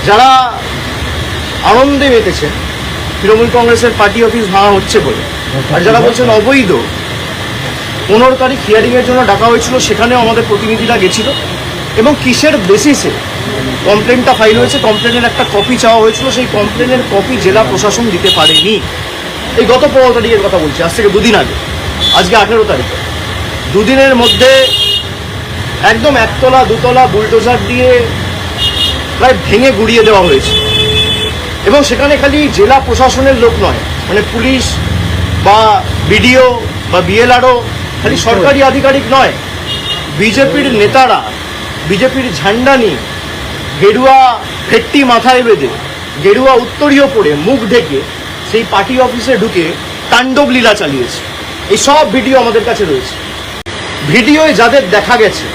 যারা আনন্দে মেতেছেন তৃণমূল কংগ্রেসের পার্টি অফিস ভাঙা হচ্ছে বলে, আর যারা বলছেন অবৈধ, 15 তারিখ হিয়ারিংয়ের জন্য ডাকা হয়েছিল, সেখানেও আমাদের প্রতিনিধিরা গেছিল এবং কিসের বেসিসে কমপ্লেনটা ফাইল হয়েছে, কমপ্লেনের একটা কপি চাওয়া হয়েছিল, সেই কমপ্লেনের কপি জেলা প্রশাসন দিতে পারেনি। এই গত 15 তারিখের কথা বলছি, আজ থেকে 2 দিন আগে, আজকে 18 তারিখে। 2 দিনের মধ্যে একদম 1 তলা 2 তলা বুলডোজার দিয়ে প্রায় ভেঙে গুড়িয়ে দেওয়া হয়েছে। এবং সেখানে খালি জেলা প্রশাসনের লোক নয়, মানে পুলিশ বা বিডিও বা বিএলআরও, খালি সরকারি আধিকারিক নয়, বিজেপির নেতারা বিজেপির ঝান্ডা নিয়ে গেরুয়া ভেট্টি মাথায় বেঁধে, গেরুয়া উত্তরীয় পরে, মুখ ঢেকে সেই পার্টি অফিসে ঢুকে তাণ্ডব লীলা চালিয়েছে। এই সব ভিডিও আমাদের কাছে রয়েছে। ভিডিওয় যাদের দেখা গেছে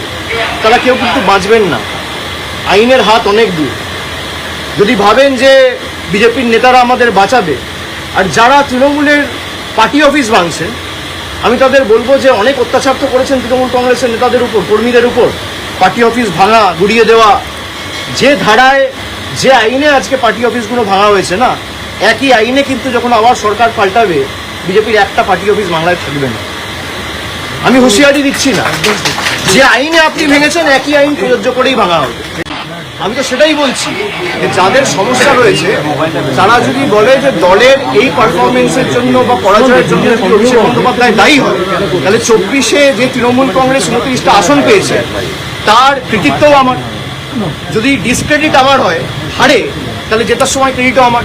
তারা কেউ কিন্তু বাঁচবেন না, আইনের হাত অনেক দূর। যদি ভাবেন যে বিজেপির নেতারা আমাদের বাঁচাবে, আর যারা তৃণমূলের পার্টি অফিস ভাঙছেন, আমি তাদের বলবো যে অনেক অত্যাচার তো করেছেন তৃণমূল কংগ্রেসের নেতাদের উপর, কর্মীদের উপর, পার্টি অফিস ভাঙা, গুড়িয়ে দেওয়া। যে ধারায়, যে আইনে আজকে পার্টি অফিসগুলো ভাঙা হয়েছে না, একই আইনে কিন্তু যখন আবার সরকার পাল্টাবে, বিজেপির একটা পার্টি অফিস বাংলায় থাকবে না। আমি হুঁশিয়ারি দিচ্ছি না, যে আইনে আপনি ভেঙেছেন একই আইন প্রযোজ্য করেই ভাঙা হবে। আমি তো সেটাই বলছি যে যাদের সমস্যা রয়েছে তারা যদি বলে যে দলের এই পারফরমেন্সের জন্য বা পরাজয়ের জন্য অভিষেক বন্দ্যোপাধ্যায় দায়ী হয়, তাহলে 24-এ যে তৃণমূল কংগ্রেস 29টা আসন পেয়েছে তার কৃতিত্বও আমার। যদি ডিসক্রেডিট আমার হয়, হারে, তাহলে জেতার সময় ক্রেডিটও আমার।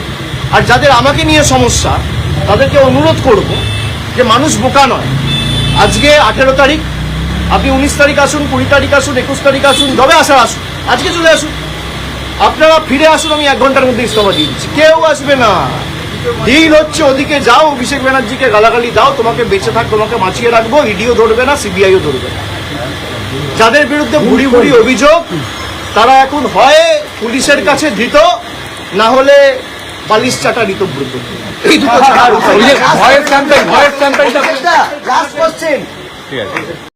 আর যাদের আমাকে নিয়ে সমস্যা তাদেরকে অনুরোধ করব যে মানুষ বোকা নয়। আজকে 18 তারিখ, আপনি 19 তারিখ আসুন, 20 তারিখ আসুন, 21 তারিখ আসুন, যবে আসার আসুন, আজকে চলে আসুন। আপনারা ফিরে আসুন, আমি 1 ঘন্টার মধ্যে ইস্তফা দিয়ে দিচ্ছি। কেউ আসবে না। ডিল হচ্ছে ওদিকে যাও, অভিষেক ব্যানার্জিকে গালাগালি দাও, তোমাকে বেঁচে থাক, তোমাকে বাঁচিয়ে রাখবো, ইডিও ধরবে না, সিবিআইও ধরবে না। যাদের বিরুদ্ধে ভুড়ি ভুড়ি অভিযোগ, তারা এখন হয় পুলিশের কাছে ধৃত, না হলে বালিশ চাটা ঋতব্রত। এই দুটো ছাড়া আর উপায় নেই। Voice campaign, last question. ঠিক আছে।